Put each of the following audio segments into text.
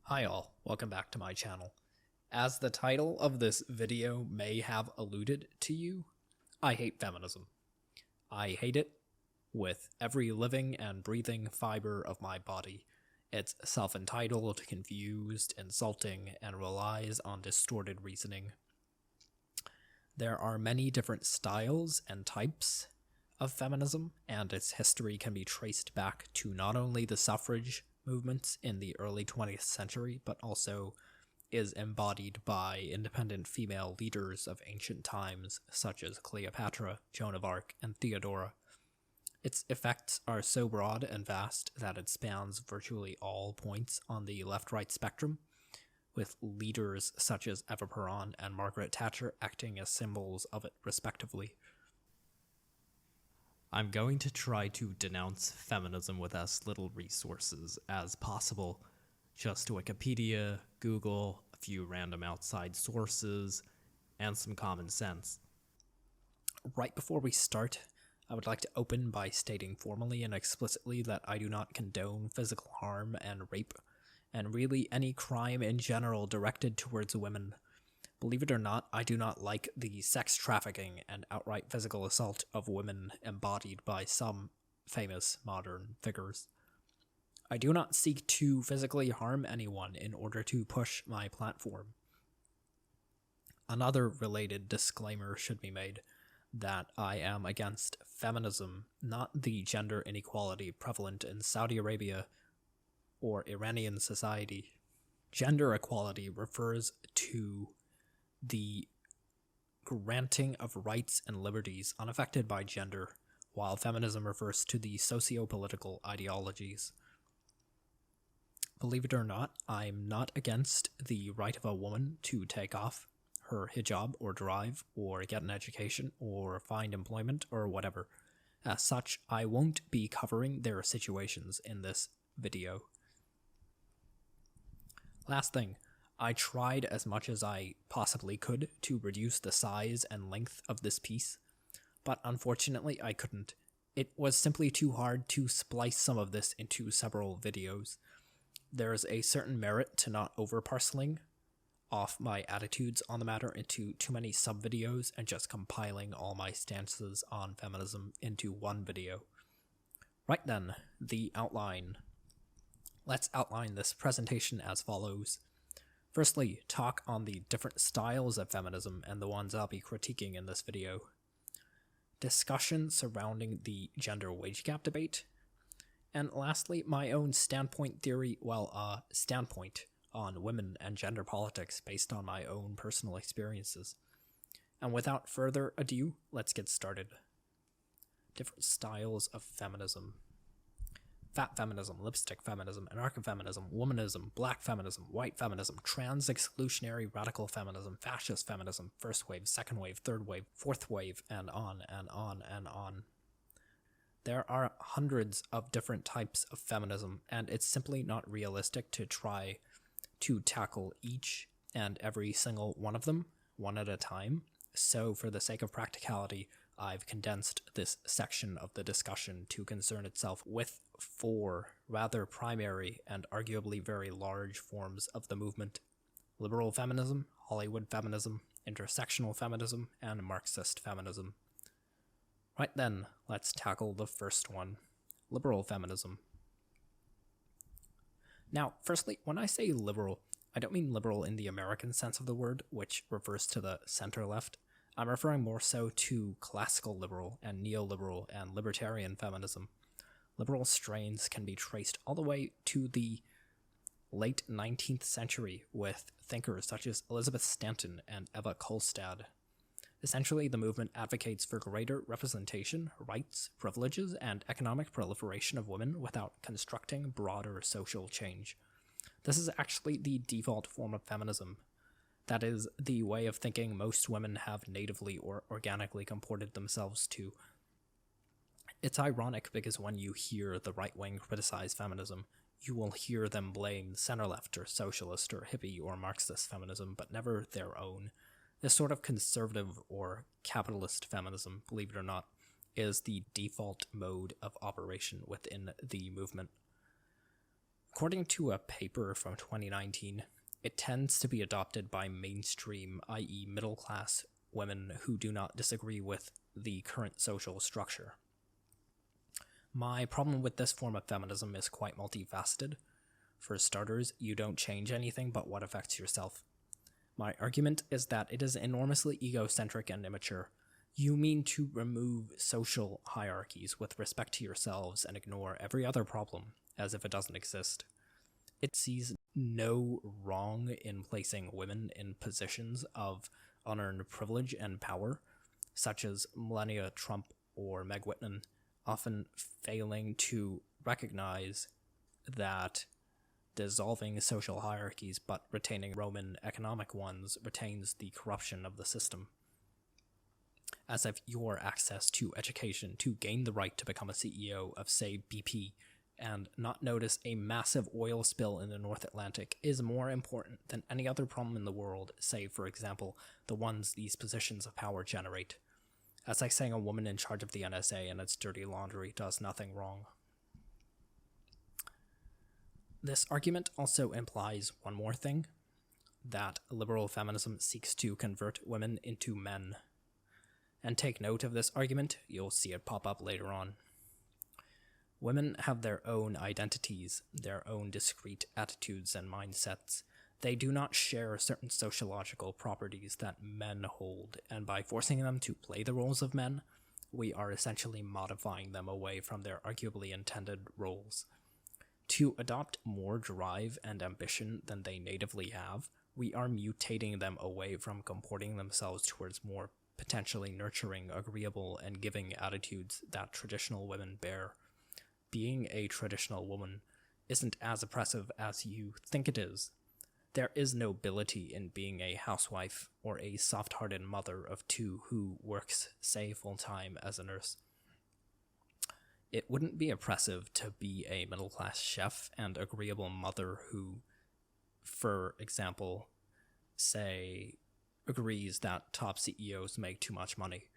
Hi all, welcome back to my channel. As the title of this video may have alluded to you, I hate feminism. I hate it with every living and breathing fiber of my body. It's self-entitled, confused, insulting, and relies on distorted reasoning. There are many different styles and types of feminism, and its history can be traced back to not only the suffrage movements in the early 20th century, but also is embodied by independent female leaders of ancient times such as Cleopatra, Joan of Arc, and Theodora. Its effects are so broad and vast that it spans virtually all points on the left-right spectrum, with leaders such as Eva Peron and Margaret Thatcher acting as symbols of it respectively. I'm going to try to denounce feminism with as little resources as possible. Just Wikipedia, Google, a few random outside sources, and some common sense. Right before we start, I would like to open by stating formally and explicitly that I do not condone physical harm and rape, and really any crime in general directed towards women. Believe it or not, I do not like the sex trafficking and outright physical assault of women embodied by some famous modern figures. I do not seek to physically harm anyone in order to push my platform. Another related disclaimer should be made that I am against feminism, not the gender inequality prevalent in Saudi Arabia or Iranian society. Gender equality refers to the granting of rights and liberties unaffected by gender, while feminism refers to the socio-political ideologies. Believe it or not, I'm not against the right of a woman to take off her hijab or drive or get an education or find employment or whatever. As such, I won't be covering their situations in this video. Last thing, I tried as much as I possibly could to reduce the size and length of this piece, but unfortunately I couldn't. It was simply too hard to splice some of this into several videos. There's a certain merit to not over-parceling off my attitudes on the matter into too many sub-videos and just compiling all my stances on feminism into one video. Right then, the outline. Let's outline this presentation as follows. Firstly, talk on the different styles of feminism and the ones I'll be critiquing in this video. Discussion surrounding the gender wage gap debate. And lastly, my own standpoint on women and gender politics based on my own personal experiences. And without further ado, let's get started. Different styles of feminism. Fat feminism, lipstick feminism, anarcho-feminism, womanism, black feminism, white feminism, trans-exclusionary radical feminism, fascist feminism, first wave, second wave, third wave, fourth wave, and on and on and on. There are hundreds of different types of feminism, and it's simply not realistic to try to tackle each and every single one of them, one at a time. So for the sake of practicality, I've condensed this section of the discussion to concern itself with 4 rather primary and arguably very large forms of the movement: liberal feminism, Hollywood feminism, intersectional feminism, and Marxist feminism. Right then, let's tackle the first one, liberal feminism. Now, firstly, when I say liberal, I don't mean liberal in the American sense of the word, which refers to the center-left. I'm referring more so to classical liberal and neoliberal and libertarian feminism. Liberal strains can be traced all the way to the late 19th century with thinkers such as Elizabeth Stanton and Eva Kolstad. Essentially, the movement advocates for greater representation, rights, privileges, and economic proliferation of women without constructing broader social change. This is actually the default form of feminism. That is the way of thinking most women have natively or organically comported themselves to. It's ironic because when you hear the right wing criticize feminism, you will hear them blame center-left or socialist or hippie or Marxist feminism, but never their own. This sort of conservative or capitalist feminism, believe it or not, is the default mode of operation within the movement. According to a paper from 2019, it tends to be adopted by mainstream, i.e. middle-class women who do not disagree with the current social structure. My problem with this form of feminism is quite multifaceted. For starters, you don't change anything but what affects yourself. My argument is that it is enormously egocentric and immature. You mean to remove social hierarchies with respect to yourselves and ignore every other problem as if it doesn't exist. It sees no wrong in placing women in positions of unearned privilege and power, such as Melania Trump or Meg Whitman, often failing to recognize that dissolving social hierarchies but retaining Roman economic ones retains the corruption of the system. As if your access to education to gain the right to become a CEO of, say, BP, and not notice a massive oil spill in the North Atlantic is more important than any other problem in the world, say, for example, the ones these positions of power generate. As like saying a woman in charge of the NSA and its dirty laundry does nothing wrong. This argument also implies one more thing, that liberal feminism seeks to convert women into men. And take note of this argument, you'll see it pop up later on. Women have their own identities, their own discrete attitudes and mindsets. They do not share certain sociological properties that men hold, and by forcing them to play the roles of men, we are essentially modifying them away from their arguably intended roles. To adopt more drive and ambition than they natively have, we are mutating them away from comporting themselves towards more potentially nurturing, agreeable, and giving attitudes that traditional women bear. Being a traditional woman isn't as oppressive as you think it is. There is nobility in being a housewife or a soft-hearted mother of two who works, say, full-time as a nurse. It wouldn't be oppressive to be a middle-class chef and agreeable mother who, for example, say, agrees that top CEOs make too much money.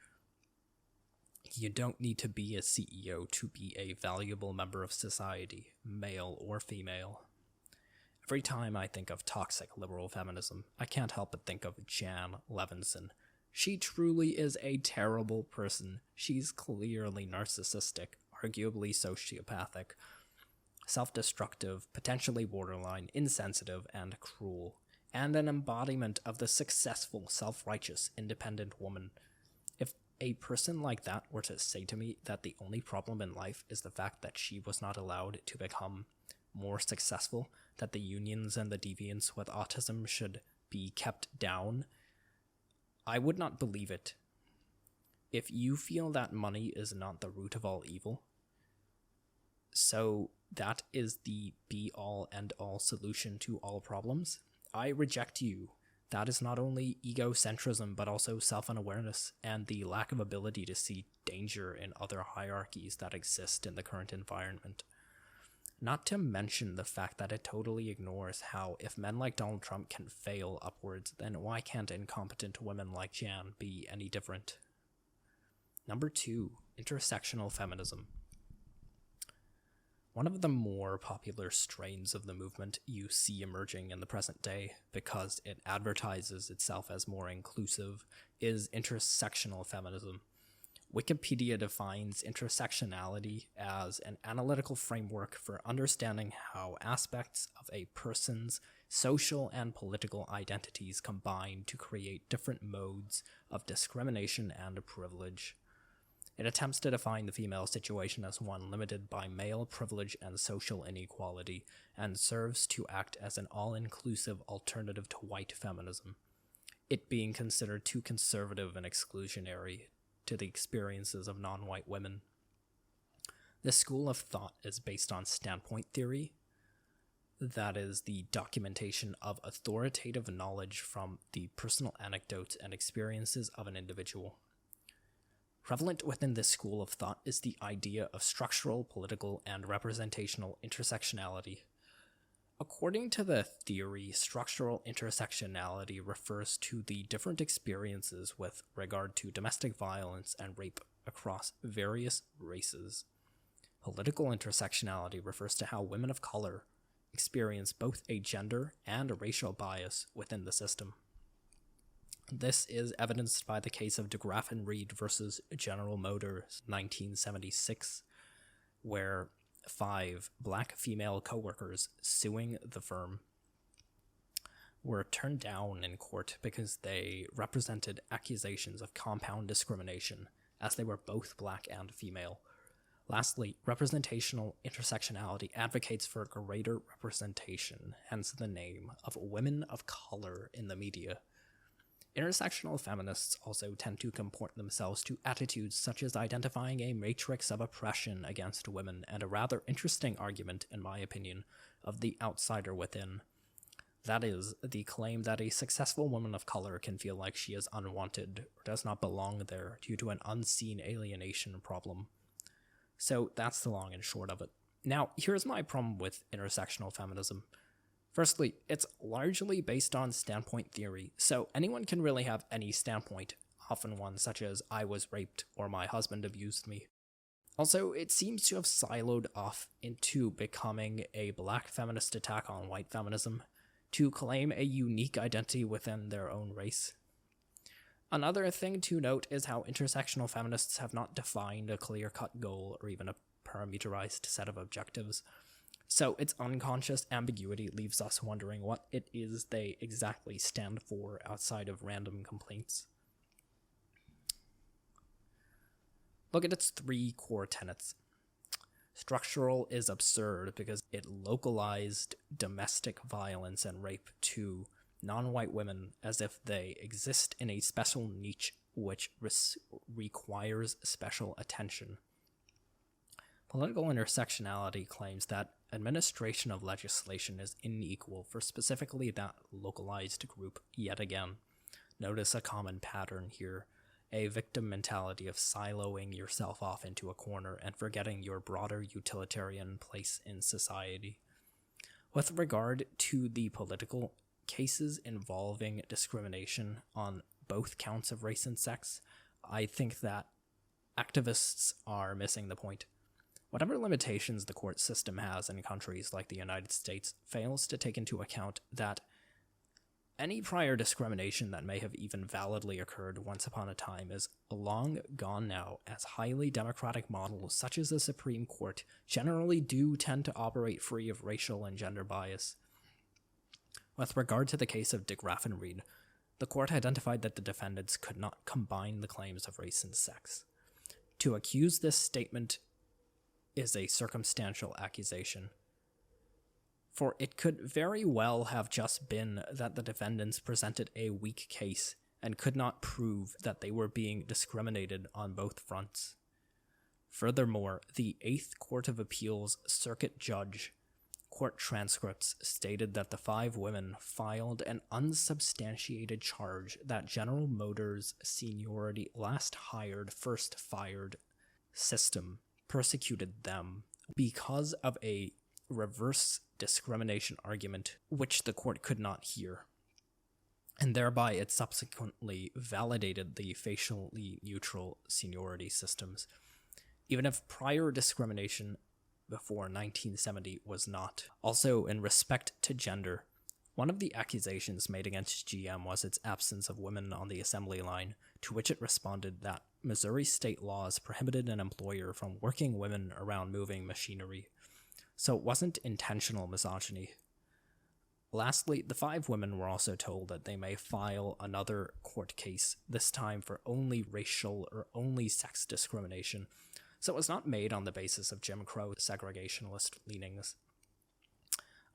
You don't need to be a CEO to be a valuable member of society, male or female. Every time I think of toxic liberal feminism, I can't help but think of Jan Levinson. She truly is a terrible person. She's clearly narcissistic, arguably sociopathic, self-destructive, potentially borderline, insensitive, and cruel, and an embodiment of the successful, self-righteous, independent woman. If a person like that were to say to me that the only problem in life is the fact that she was not allowed to become more successful, that the unions and the deviants with autism should be kept down, I would not believe it. If you feel that money is not the root of all evil, so that is the be-all, end-all solution to all problems, I reject you. That is not only egocentrism, but also self-unawareness and the lack of ability to see danger in other hierarchies that exist in the current environment. Not to mention the fact that it totally ignores how if men like Donald Trump can fail upwards, then why can't incompetent women like Jan be any different? Number 2, intersectional feminism. One of the more popular strains of the movement you see emerging in the present day, because it advertises itself as more inclusive, is intersectional feminism. Wikipedia defines intersectionality as an analytical framework for understanding how aspects of a person's social and political identities combine to create different modes of discrimination and privilege. It attempts to define the female situation as one limited by male privilege and social inequality, and serves to act as an all-inclusive alternative to white feminism, it being considered too conservative and exclusionary to the experiences of non-white women. This school of thought is based on standpoint theory, that is, the documentation of authoritative knowledge from the personal anecdotes and experiences of an individual. Prevalent within this school of thought is the idea of structural, political, and representational intersectionality. According to the theory, structural intersectionality refers to the different experiences with regard to domestic violence and rape across various races. Political intersectionality refers to how women of color, experience both a gender and a racial bias within the system. This is evidenced by the case of DeGraff and Reed versus General Motors 1976, where 5 black female coworkers suing the firm were turned down in court because they represented accusations of compound discrimination, as they were both black and female. Lastly, representational intersectionality advocates for greater representation, hence the name, of women of color in the media. Intersectional feminists also tend to comport themselves to attitudes such as identifying a matrix of oppression against women, and a rather interesting argument, in my opinion, of the outsider within. That is, the claim that a successful woman of color can feel like she is unwanted or does not belong there due to an unseen alienation problem. So that's the long and short of it. Now, here's my problem with intersectional feminism. Firstly, it's largely based on standpoint theory, so anyone can really have any standpoint, often one such as I was raped or my husband abused me. Also, it seems to have siloed off into becoming a black feminist attack on white feminism, to claim a unique identity within their own race. Another thing to note is how intersectional feminists have not defined a clear-cut goal or even a parameterized set of objectives, so its unconscious ambiguity leaves us wondering what it is they exactly stand for outside of random complaints. Look at its 3 core tenets. Structural is absurd because it localized domestic violence and rape to non-white women as if they exist in a special niche which requires special attention. Political intersectionality claims that administration of legislation is unequal for specifically that localized group yet again. Notice a common pattern here. A victim mentality of siloing yourself off into a corner and forgetting your broader utilitarian place in society. With regard to the political cases involving discrimination on both counts of race and sex, I think that activists are missing the point. Whatever limitations the court system has in countries like the United States fails to take into account that any prior discrimination that may have even validly occurred once upon a time is long gone now, as highly democratic models such as the Supreme Court generally do tend to operate free of racial and gender bias. With regard to the case of DeGraff and Reed, the court identified that the defendants could not combine the claims of race and sex. To accuse this statement is a circumstantial accusation, for it could very well have just been that the defendants presented a weak case and could not prove that they were being discriminated on both fronts. Furthermore, the 8th Court of Appeals circuit judge court transcripts stated that the 5 women filed an unsubstantiated charge that General Motors' seniority last hired, first fired system persecuted them because of a reverse discrimination argument which the court could not hear, and thereby it subsequently validated the facially neutral seniority systems, even if prior discrimination before 1970 was not. Also, in respect to gender, one of the accusations made against GM was its absence of women on the assembly line, to which it responded that Missouri state laws prohibited an employer from working women around moving machinery, so it wasn't intentional misogyny. Lastly, the 5 women were also told that they may file another court case, this time for only racial or only sex discrimination, so it was not made on the basis of Jim Crow segregationist leanings.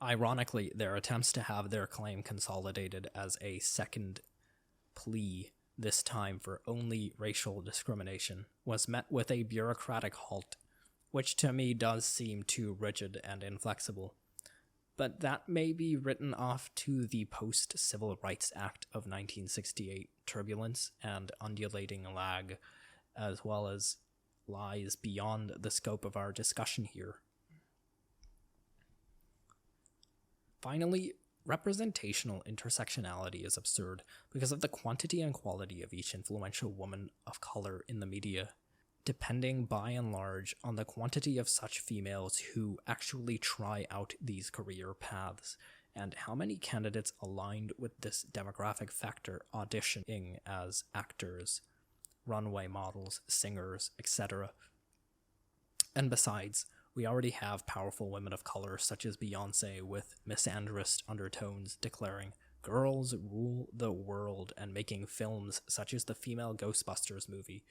Ironically, their attempts to have their claim consolidated as a second plea, this time for only racial discrimination, was met with a bureaucratic halt, which to me does seem too rigid and inflexible. But that may be written off to the Post-Civil Rights Act of 1968 turbulence and undulating lag, as well as lies beyond the scope of our discussion here. Finally, representational intersectionality is absurd because of the quantity and quality of each influential woman of color in the media. depending by and large on the quantity of such females who actually try out these career paths, and how many candidates aligned with this demographic factor auditioning as actors, runway models, singers, etc. And besides, we already have powerful women of color such as Beyoncé with misandrist undertones declaring girls rule the world and making films such as the female Ghostbusters movie.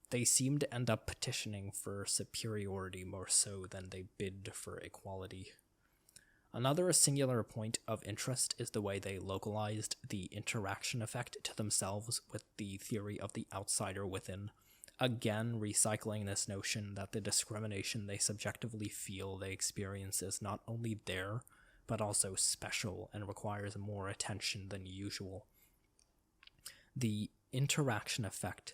They seem to end up petitioning for superiority more so than they bid for equality. Another singular point of interest is the way they localized the interaction effect to themselves with the theory of the outsider within, again recycling this notion that the discrimination they subjectively feel they experience is not only there, but also special and requires more attention than usual. The interaction effect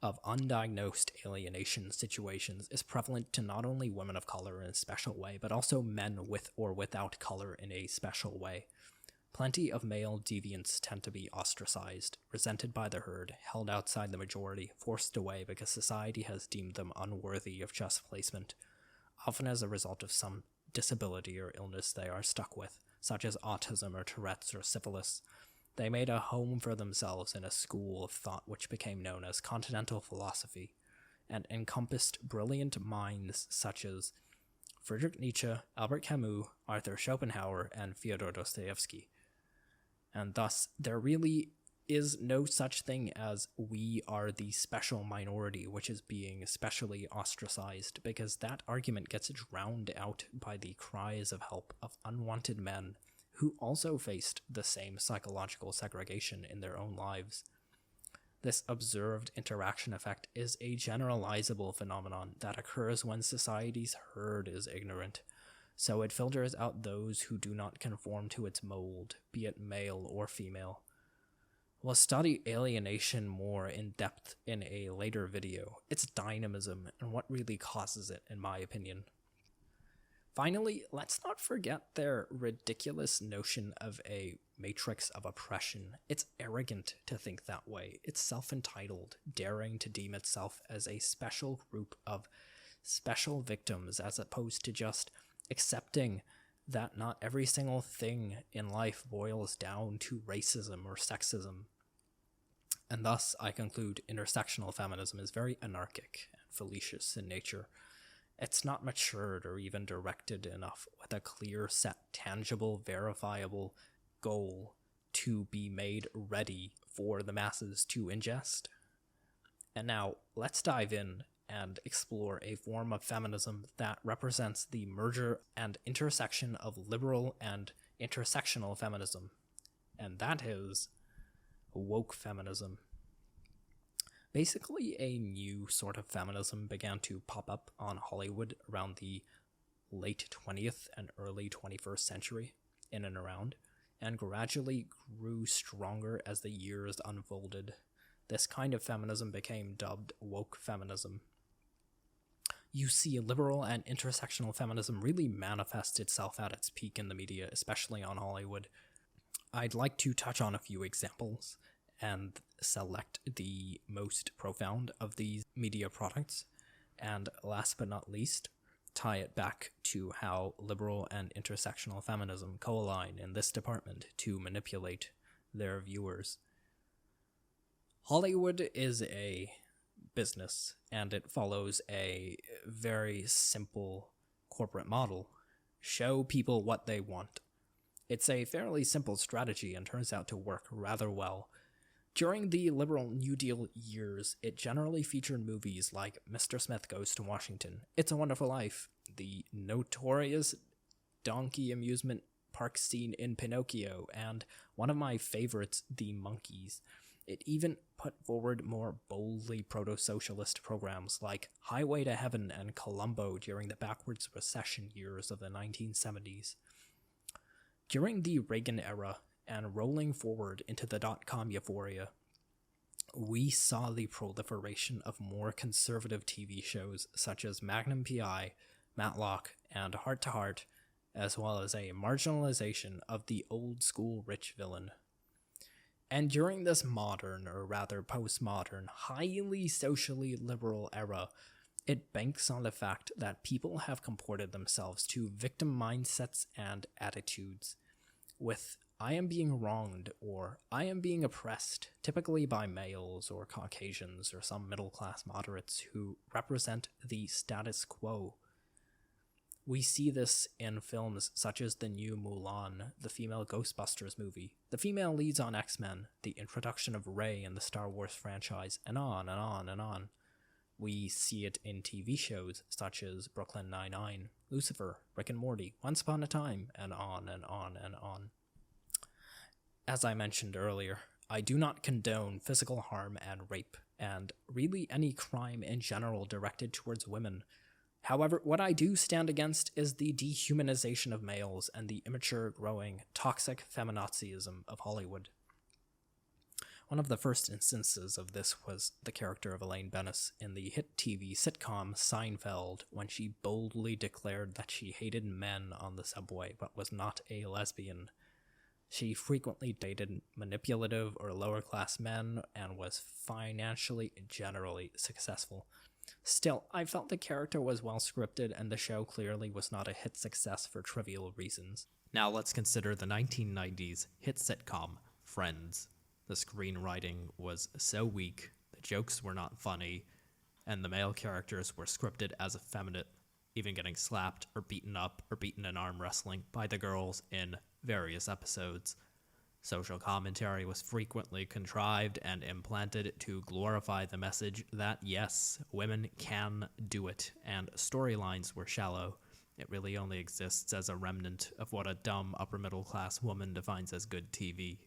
of undiagnosed alienation situations is prevalent to not only women of color in a special way, but also men with or without color in a special way. Plenty of male deviants tend to be ostracized, resented by the herd, held outside the majority, forced away because society has deemed them unworthy of just placement, often as a result of some disability or illness they are stuck with, such as autism or Tourette's or syphilis. They made a home for themselves in a school of thought which became known as continental philosophy, and encompassed brilliant minds such as Friedrich Nietzsche, Albert Camus, Arthur Schopenhauer, and Fyodor Dostoevsky. And thus, there really is no such thing as we are the special minority which is being especially ostracized, because that argument gets drowned out by the cries of help of unwanted men who also faced the same psychological segregation in their own lives. This observed interaction effect is a generalizable phenomenon that occurs when society's herd is ignorant, so it filters out those who do not conform to its mold, be it male or female. We'll study alienation more in depth in a later video, its dynamism, and what really causes it, in my opinion. Finally, let's not forget their ridiculous notion of a matrix of oppression. It's arrogant to think that way. It's self-entitled, daring to deem itself as a special group of special victims, as opposed to just accepting that not every single thing in life boils down to racism or sexism. And thus, I conclude intersectional feminism is very anarchic and fallacious in nature. It's not matured or even directed enough with a clear set, tangible, verifiable goal to be made ready for the masses to ingest. And now, let's dive in and explore a form of feminism that represents the merger and intersection of liberal and intersectional feminism, and that is woke feminism. Basically, a new sort of feminism began to pop up on Hollywood around the late 20th and early 21st century, in and around, and gradually grew stronger as the years unfolded. This kind of feminism became dubbed woke feminism. You see, liberal and intersectional feminism really manifests itself at its peak in the media, especially on Hollywood. I'd like to touch on a few examples and select the most profound of these media products, and last but not least, tie it back to how liberal and intersectional feminism co-align in this department to manipulate their viewers. Hollywood is a business, and it follows a very simple corporate model. Show people what they want. It's a fairly simple strategy and turns out to work rather well. During the liberal New Deal years, it generally featured movies like Mr. Smith Goes to Washington, It's a Wonderful Life, the notorious donkey amusement park scene in Pinocchio, and one of my favorites, The Monkees. It even put forward more boldly proto-socialist programs like Highway to Heaven and Columbo during the backwards recession years of the 1970s. During the Reagan era, and rolling forward into the dot-com euphoria, we saw the proliferation of more conservative TV shows such as Magnum PI, Matlock, and Heart to Heart, as well as a marginalization of the old-school rich villain. And during this modern, or rather postmodern, highly socially liberal era, it banks on the fact that people have comported themselves to victim mindsets and attitudes, with "I am being wronged" or "I am being oppressed," typically by males or Caucasians or some middle-class moderates who represent the status quo. We see this in films such as the new Mulan, the female Ghostbusters movie, the female leads on X-Men, the introduction of Rey in the Star Wars franchise, and on and on and on. We see it in TV shows such as Brooklyn Nine-Nine, Lucifer, Rick and Morty, Once Upon a Time, and on and on and on. As I mentioned earlier, I do not condone physical harm and rape, and really any crime in general directed towards women. However, what I do stand against is the dehumanization of males and the immature, growing, toxic feminazism of Hollywood. One of the first instances of this was the character of Elaine Bennis in the hit TV sitcom Seinfeld, when she boldly declared that she hated men on the subway but was not a lesbian. She frequently dated manipulative or lower-class men and was financially generally successful. Still, I felt the character was well scripted and the show clearly was not a hit success for trivial reasons. Now let's consider the 1990s hit sitcom Friends. The screenwriting was so weak, the jokes were not funny, and the male characters were scripted as effeminate, even getting slapped or beaten up or beaten in arm wrestling by the girls in various episodes. Social commentary was frequently contrived and implanted to glorify the message that, yes, women can do it, and storylines were shallow. It really only exists as a remnant of what a dumb upper-middle-class woman defines as good TV.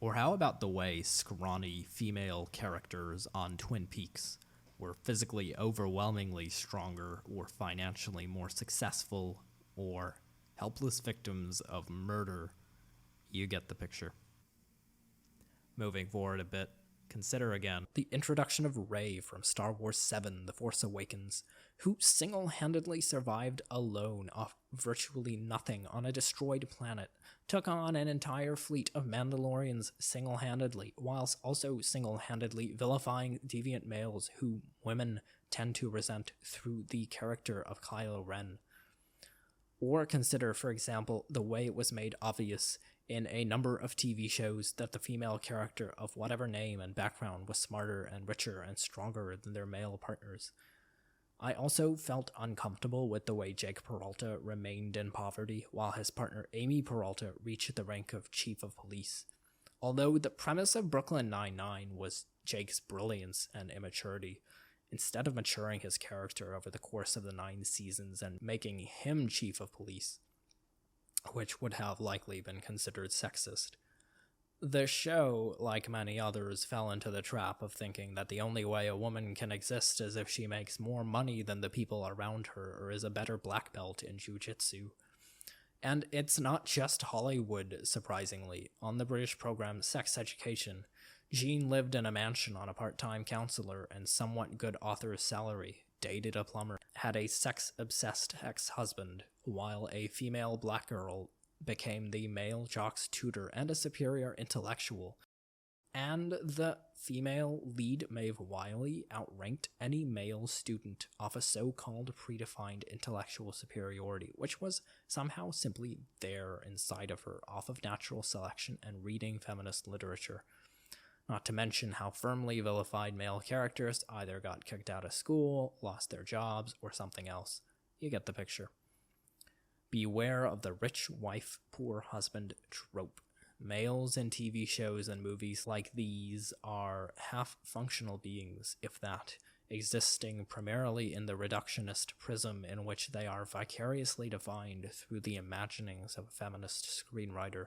Or how about the way scrawny female characters on Twin Peaks were physically overwhelmingly stronger or financially more successful or helpless victims of murder? You get the picture. Moving forward a bit, consider again the introduction of Rey from Star Wars 7, The Force Awakens, who single-handedly survived alone off virtually nothing on a destroyed planet, took on an entire fleet of Mandalorians single-handedly, whilst also single-handedly vilifying deviant males who women tend to resent through the character of Kylo Ren. Or consider, for example, the way it was made obvious in a number of TV shows that the female character of whatever name and background was smarter and richer and stronger than their male partners. I also felt uncomfortable with the way Jake Peralta remained in poverty while his partner Amy Peralta reached the rank of chief of police. Although the premise of Brooklyn Nine-Nine was Jake's brilliance and immaturity, instead of maturing his character over the course of the 9 seasons and making him chief of police, which would have likely been considered sexist. The show, like many others, fell into the trap of thinking that the only way a woman can exist is if she makes more money than the people around her or is a better black belt in jiu-jitsu. And it's not just Hollywood, surprisingly. On the British program Sex Education, Jean lived in a mansion on a part-time counselor and somewhat good author's salary, dated a plumber, had a sex-obsessed ex-husband, while a female black girl became the male jock's tutor and a superior intellectual. And the female lead Maeve Wiley outranked any male student off a so-called predefined intellectual superiority, which was somehow simply there inside of her, off of natural selection and reading feminist literature. Not to mention how firmly vilified male characters either got kicked out of school, lost their jobs, or something else. You get the picture. Beware of the rich wife, poor husband trope. Males in TV shows and movies like these are half-functional beings, if that, existing primarily in the reductionist prism in which they are vicariously defined through the imaginings of a feminist screenwriter,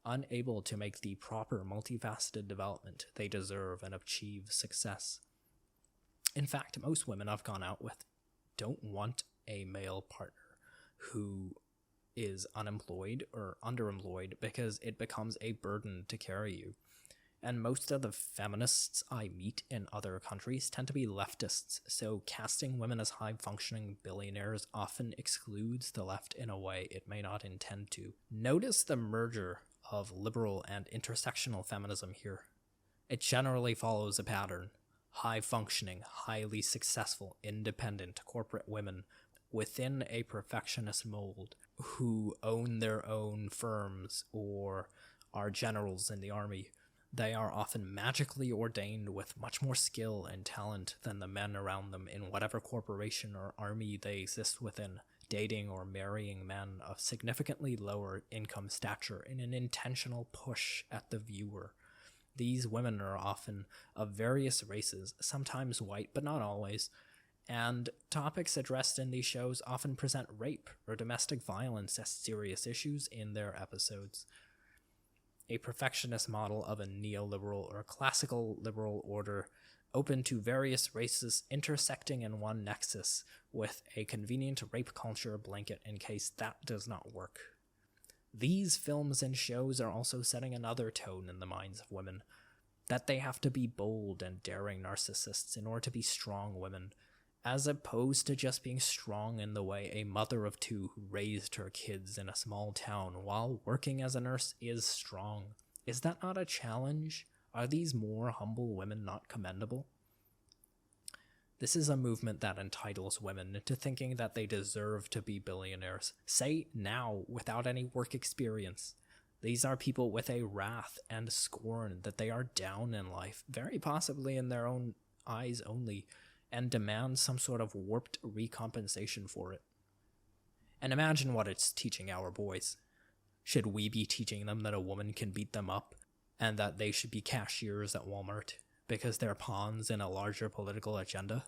unable to make the proper multifaceted development they deserve and achieve success. In fact, most women I've gone out with don't want a male partner who is unemployed or underemployed because it becomes a burden to carry you. And most of the feminists I meet in other countries tend to be leftists, so casting women as high-functioning billionaires often excludes the left in a way it may not intend to. Notice the merger of liberal and intersectional feminism here. It generally follows a pattern: high-functioning, highly successful, independent corporate women within a perfectionist mold who own their own firms or are generals in the army. They are often magically ordained with much more skill and talent than the men around them in whatever corporation or army they exist within, dating or marrying men of significantly lower income stature in an intentional push at the viewer. These women are often of various races, sometimes white but not always, and topics addressed in these shows often present rape or domestic violence as serious issues in their episodes. A perfectionist model of a neoliberal or classical liberal order open to various races intersecting in one nexus with a convenient rape culture blanket in case that does not work. These films and shows are also setting another tone in the minds of women, that they have to be bold and daring narcissists in order to be strong women, as opposed to just being strong in the way a mother of two who raised her kids in a small town while working as a nurse is strong. Is that not a challenge? Are these more humble women not commendable? This is a movement that entitles women into thinking that they deserve to be billionaires, say now, without any work experience. These are people with a wrath and scorn that they are down in life, very possibly in their own eyes only, and demand some sort of warped recompensation for it. And imagine what it's teaching our boys. Should we be teaching them that a woman can beat them up, and that they should be cashiers at Walmart because they're pawns in a larger political agenda?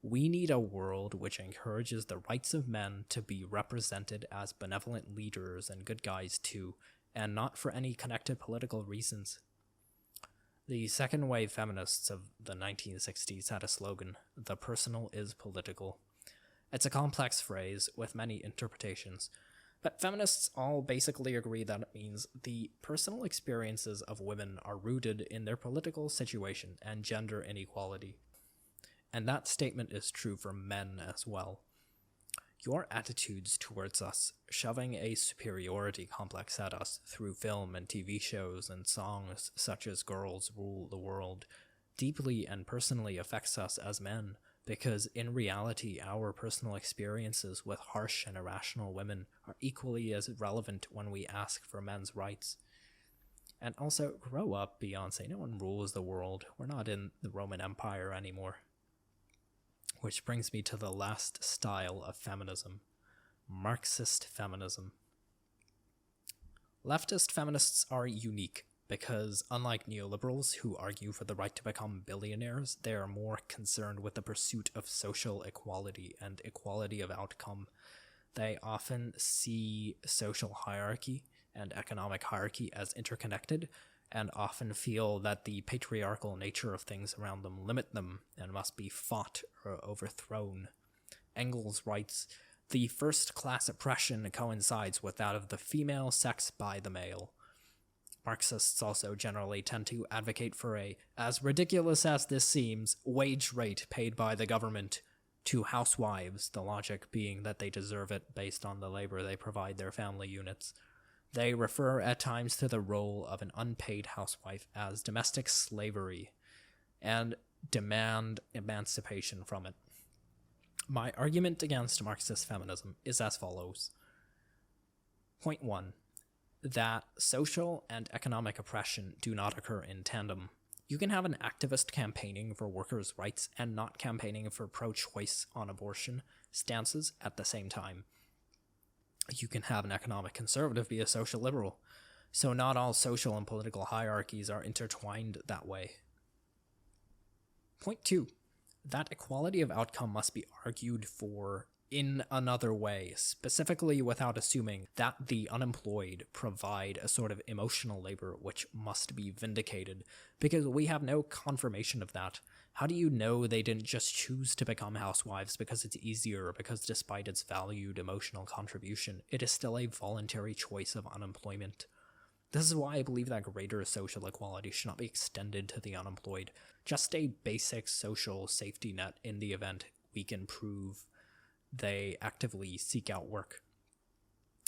We need a world which encourages the rights of men to be represented as benevolent leaders and good guys too, and not for any connected political reasons. The second wave feminists of the 1960s had a slogan, "The personal is political." It's a complex phrase with many interpretations, but feminists all basically agree that it means the personal experiences of women are rooted in their political situation and gender inequality. And that statement is true for men as well. Your attitudes towards us, shoving a superiority complex at us through film and TV shows and songs such as Girls Rule the World, deeply and personally affects us as men, because in reality our personal experiences with harsh and irrational women are equally as relevant when we ask for men's rights. And also, grow up, Beyonce. No one rules the world. We're not in the Roman Empire anymore. Which brings me to the last style of feminism, Marxist feminism. Leftist feminists are unique because, unlike neoliberals who argue for the right to become billionaires, they are more concerned with the pursuit of social equality and equality of outcome. They often see social hierarchy and economic hierarchy as interconnected, and often feel that the patriarchal nature of things around them limit them and must be fought or overthrown. Engels writes, "The first-class oppression coincides with that of the female sex by the male." Marxists also generally tend to advocate for a, as ridiculous as this seems, wage rate paid by the government to housewives, the logic being that they deserve it based on the labor they provide their family units. They refer at times to the role of an unpaid housewife as domestic slavery and demand emancipation from it. My argument against Marxist feminism is as follows. Point 1. That social and economic oppression do not occur in tandem. You can have an activist campaigning for workers' rights and not campaigning for pro-choice on abortion stances at the same time. You can have an economic conservative be a social liberal. So not all social and political hierarchies are intertwined that way. Point 2. That equality of outcome must be argued for in another way, specifically without assuming that the unemployed provide a sort of emotional labor which must be vindicated, because we have no confirmation of that. How do you know they didn't just choose to become housewives because it's easier, or because despite its valued emotional contribution, it is still a voluntary choice of unemployment? This is why I believe that greater social equality should not be extended to the unemployed. Just a basic social safety net in the event we can prove they actively seek out work.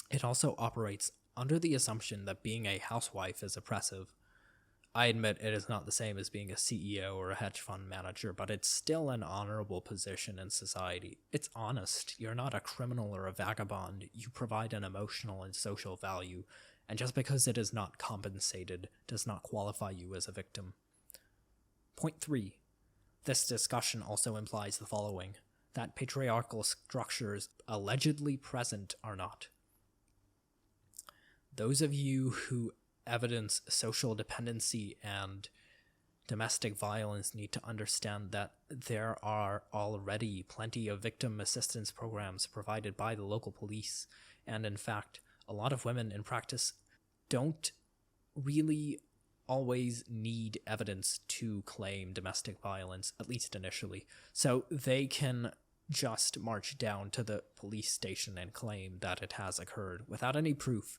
It also operates under the assumption that being a housewife is oppressive. I admit it is not the same as being a CEO or a hedge fund manager, but it's still an honorable position in society. It's honest. You're not a criminal or a vagabond. You provide an emotional and social value, and just because it is not compensated does not qualify you as a victim. Point 3. This discussion also implies the following: that patriarchal structures allegedly present are not. Those of you who evidence social dependency and domestic violence need to understand that there are already plenty of victim assistance programs provided by the local police, and in fact, a lot of women in practice don't really always need evidence to claim domestic violence, at least initially. So they can just march down to the police station and claim that it has occurred without any proof,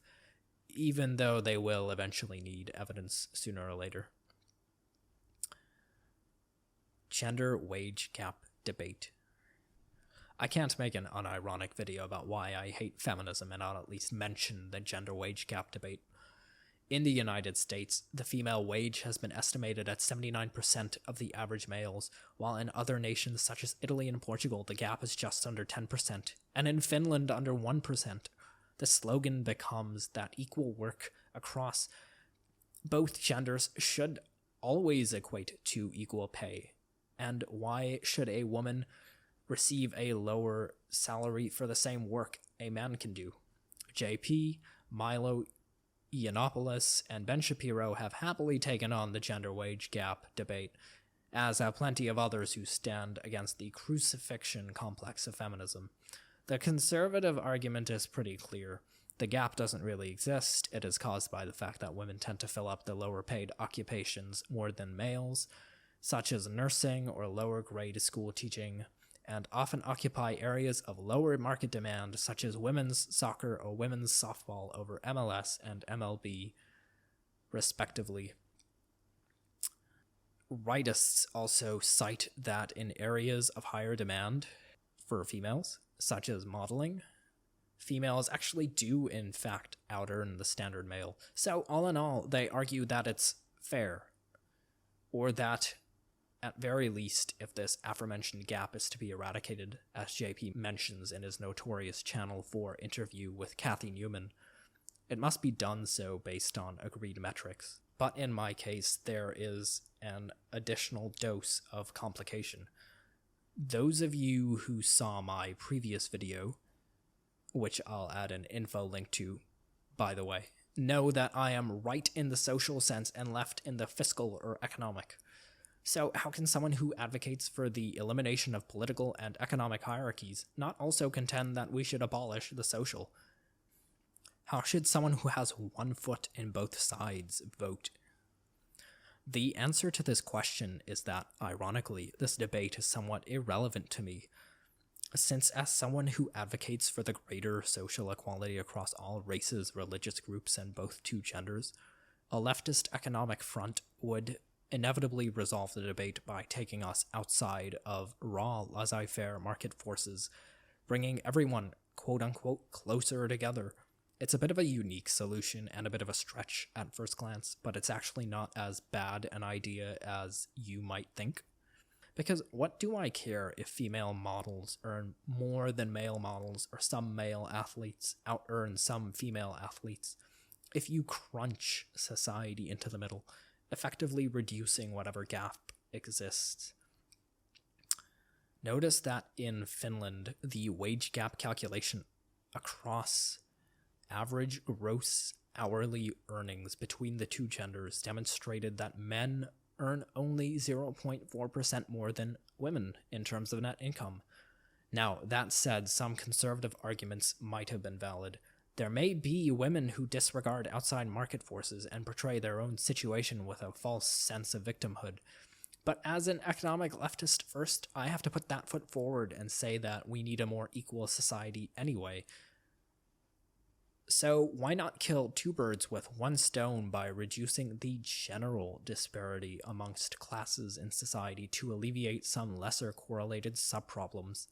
even though they will eventually need evidence sooner or later. Gender wage gap debate. I can't make an unironic video about why I hate feminism and not at least mention the gender wage gap debate. In the United States, the female wage has been estimated at 79% of the average males, while in other nations such as Italy and Portugal, the gap is just under 10%, and in Finland under 1%. The slogan becomes that equal work across both genders should always equate to equal pay. And why should a woman receive a lower salary for the same work a man can do? JP, Milo Yiannopoulos, and Ben Shapiro have happily taken on the gender wage gap debate, as have plenty of others who stand against the crucifixion complex of feminism. The conservative argument is pretty clear. The gap doesn't really exist. It is caused by the fact that women tend to fill up the lower-paid occupations more than males, such as nursing or lower-grade school teaching, and often occupy areas of lower market demand, such as women's soccer or women's softball over MLS and MLB, respectively. Rightists also cite that in areas of higher demand for females, such as modeling, females actually do in fact out-earn the standard male. So all in all, they argue that it's fair, or that at very least, if this aforementioned gap is to be eradicated, as JP mentions in his notorious Channel 4 interview with Kathy Newman, it must be done so based on agreed metrics. But in my case, there is an additional dose of complication. Those of you who saw my previous video, which I'll add an info link to, by the way, know that I am right in the social sense and left in the fiscal or economic. So how can someone who advocates for the elimination of political and economic hierarchies not also contend that we should abolish the social? How should someone who has one foot in both sides vote? The answer to this question is that, ironically, this debate is somewhat irrelevant to me, since as someone who advocates for the greater social equality across all races, religious groups, and both two genders, a leftist economic front would inevitably resolve the debate by taking us outside of raw laissez-faire market forces, bringing everyone, quote-unquote, closer together. It's a bit of a unique solution and a bit of a stretch at first glance, but it's actually not as bad an idea as you might think. Because what do I care if female models earn more than male models, or some male athletes out-earn some female athletes, if you crunch society into the middle, effectively reducing whatever gap exists? Notice that in Finland, the wage gap calculation across average gross hourly earnings between the two genders demonstrated that men earn only 0.4% more than women in terms of net income. Now, that said, some conservative arguments might have been valid. There may be women who disregard outside market forces and portray their own situation with a false sense of victimhood. But as an economic leftist first, I have to put that foot forward and say that we need a more equal society anyway. So why not kill two birds with one stone by reducing the general disparity amongst classes in society to alleviate some lesser correlated subproblems?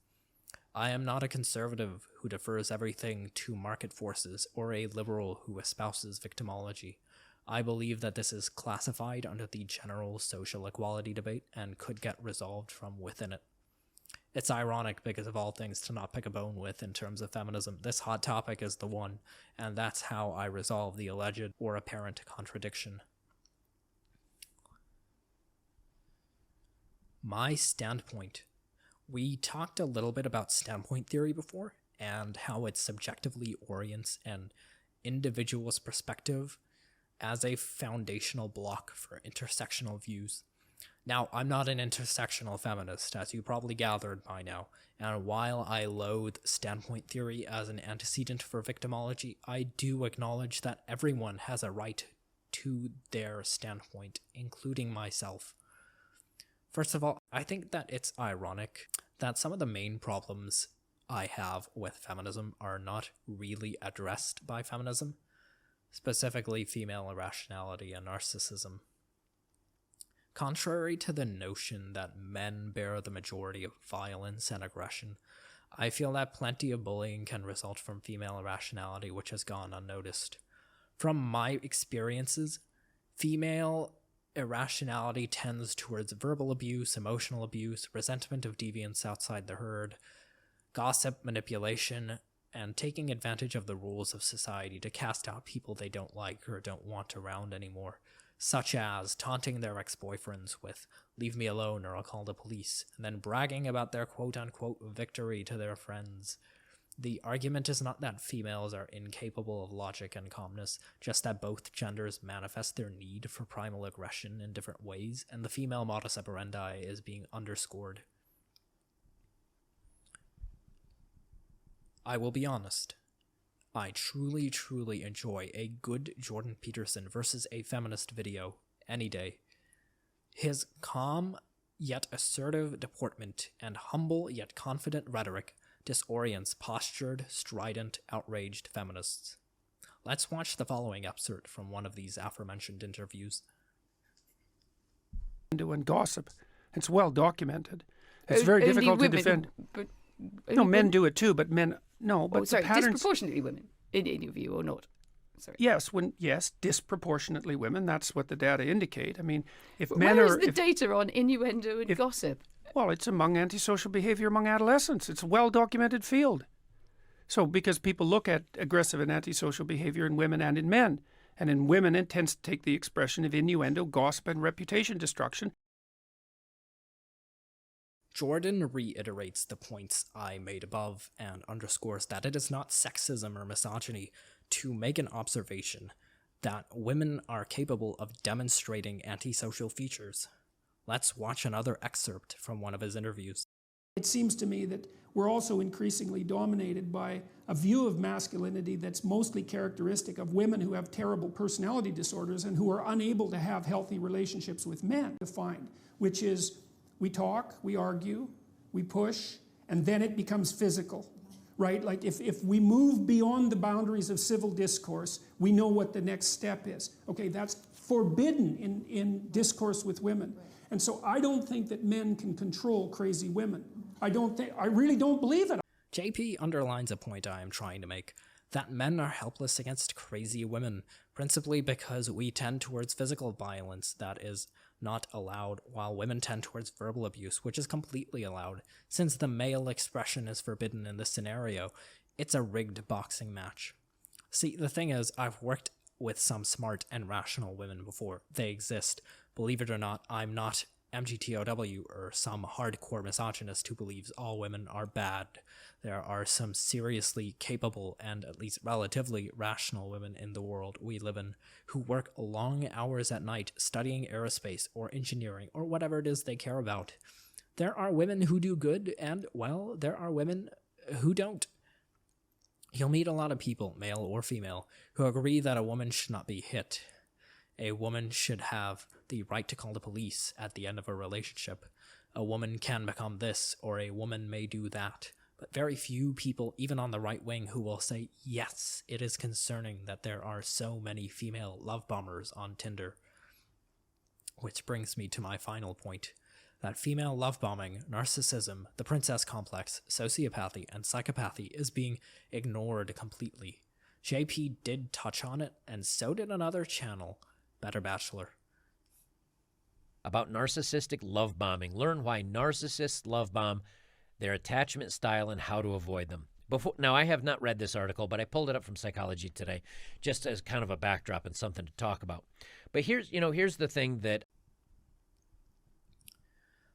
I am not a conservative who defers everything to market forces or a liberal who espouses victimology. I believe that this is classified under the general social equality debate and could get resolved from within it. It's ironic, because of all things to not pick a bone with in terms of feminism, this hot topic is the one, and that's how I resolve the alleged or apparent contradiction. My standpoint. We talked a little bit about standpoint theory before, and how it subjectively orients an individual's perspective as a foundational block for intersectional views. Now, I'm not an intersectional feminist, as you probably gathered by now, and while I loathe standpoint theory as an antecedent for victimology, I do acknowledge that everyone has a right to their standpoint, including myself. First of all, I think that it's ironic that some of the main problems I have with feminism are not really addressed by feminism, specifically female irrationality and narcissism. Contrary to the notion that men bear the majority of violence and aggression, I feel that plenty of bullying can result from female irrationality, which has gone unnoticed. From my experiences, female irrationality tends towards verbal abuse, emotional abuse, resentment of deviance outside the herd, gossip, manipulation, and taking advantage of the rules of society to cast out people they don't like or don't want around anymore, such as taunting their ex-boyfriends with "leave me alone or I'll call the police," and then bragging about their quote-unquote victory to their friends. The argument is not that females are incapable of logic and calmness, just that both genders manifest their need for primal aggression in different ways, and the female modus operandi is being underscored. I will be honest. I truly enjoy a good Jordan Peterson versus a feminist video any day. His calm yet assertive deportment and humble yet confident rhetoric disorients postured, strident, outraged feminists. Let's watch the following excerpt from one of these aforementioned interviews. And gossip. It's well documented. It's very difficult to defend. No, men do it too, but men... No, but sorry, the patterns... disproportionately women, in your view, or not? Sorry. Yes, disproportionately women. That's what the data indicate. I mean, if but men where are... is the data on innuendo and gossip? Well, it's among antisocial behavior among adolescents. It's a well-documented field. So, because people look at aggressive and antisocial behavior in women and in men, and in women it tends to take the expression of innuendo, gossip, and reputation destruction. Jordan reiterates the points I made above and underscores that it is not sexism or misogyny to make an observation that women are capable of demonstrating antisocial features. Let's watch another excerpt from one of his interviews. It seems to me that we're also increasingly dominated by a view of masculinity that's mostly characteristic of women who have terrible personality disorders and who are unable to have healthy relationships with men, defined, which is we talk, we argue, we push, and then it becomes physical, right? Like if we move beyond the boundaries of civil discourse, we know what the next step is. Okay, that's forbidden in discourse with women. And so I don't think that men can control crazy women. I really don't believe it. JP underlines a point I am trying to make, that men are helpless against crazy women, principally because we tend towards physical violence that is not allowed, while women tend towards verbal abuse, which is completely allowed. Since the male expression is forbidden in this scenario, it's a rigged boxing match. See, the thing is, I've worked with some smart and rational women before. They exist. Believe it or not, I'm not MGTOW or some hardcore misogynist who believes all women are bad. There are some seriously capable and at least relatively rational women in the world we live in who work long hours at night studying aerospace or engineering or whatever it is they care about. There are women who do good and, well, there are women who don't. You'll meet a lot of people, male or female, who agree that a woman should not be hit. A woman should have the right to call the police at the end of a relationship. A woman can become this, or a woman may do that. But very few people, even on the right wing, who will say, yes, it is concerning that there are so many female love bombers on Tinder. Which brings me to my final point. that female love bombing, narcissism, the princess complex, sociopathy, and psychopathy is being ignored completely. JP did touch on it, and so did another channel, Better Bachelor. About narcissistic love bombing. Learn why narcissists love bomb, their attachment style, and how to avoid them. Now, I have not read this article, but I pulled it up from Psychology Today just as kind of a backdrop and something to talk about. But here's the thing that...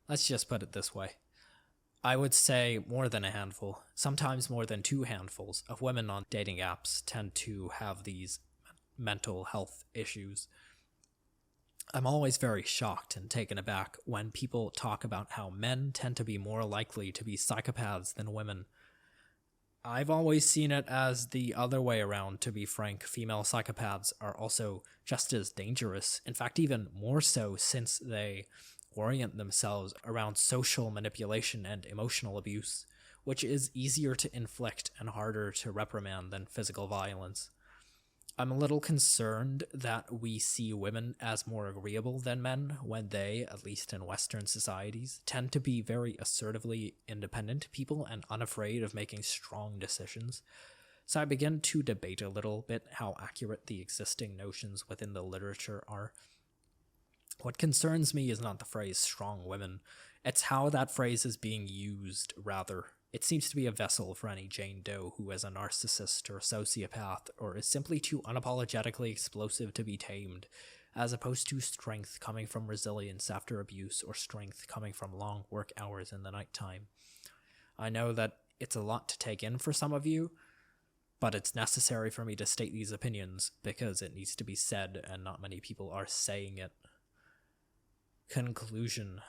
Let's just put it this way. I would say more than a handful, sometimes more than 2 handfuls of women on dating apps tend to have these mental health issues. I'm always very shocked and taken aback when people talk about how men tend to be more likely to be psychopaths than women. I've always seen it as the other way around, to be frank. Female psychopaths are also just as dangerous, in fact even more so, since they orient themselves around social manipulation and emotional abuse, which is easier to inflict and harder to reprimand than physical violence. I'm a little concerned that we see women as more agreeable than men when they, at least in Western societies, tend to be very assertively independent people and unafraid of making strong decisions. So I begin to debate a little bit how accurate the existing notions within the literature are. What concerns me is not the phrase strong women, it's how that phrase is being used, rather. It seems to be a vessel for any Jane Doe who is a narcissist or a sociopath, or is simply too unapologetically explosive to be tamed, as opposed to strength coming from resilience after abuse, or strength coming from long work hours in the nighttime. I know that it's a lot to take in for some of you, but it's necessary for me to state these opinions, because it needs to be said, and not many people are saying it. Conclusion.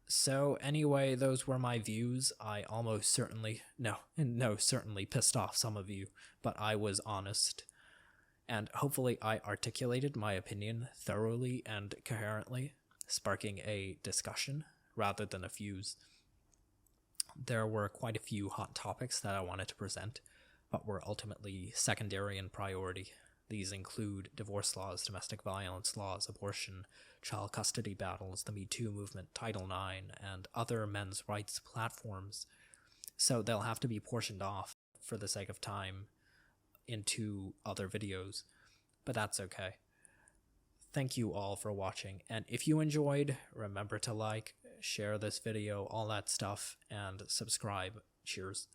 So anyway, those were my views. I almost certainly, certainly pissed off some of you, but I was honest. And hopefully I articulated my opinion thoroughly and coherently, sparking a discussion rather than a fuse. There were quite a few hot topics that I wanted to present, but were ultimately secondary in priority. These include divorce laws, domestic violence laws, abortion, child custody battles, the Me Too movement, Title IX, and other men's rights platforms. So they'll have to be portioned off, for the sake of time, into other videos. But that's okay. Thank you all for watching, and if you enjoyed, remember to like, share this video, all that stuff, and subscribe. Cheers.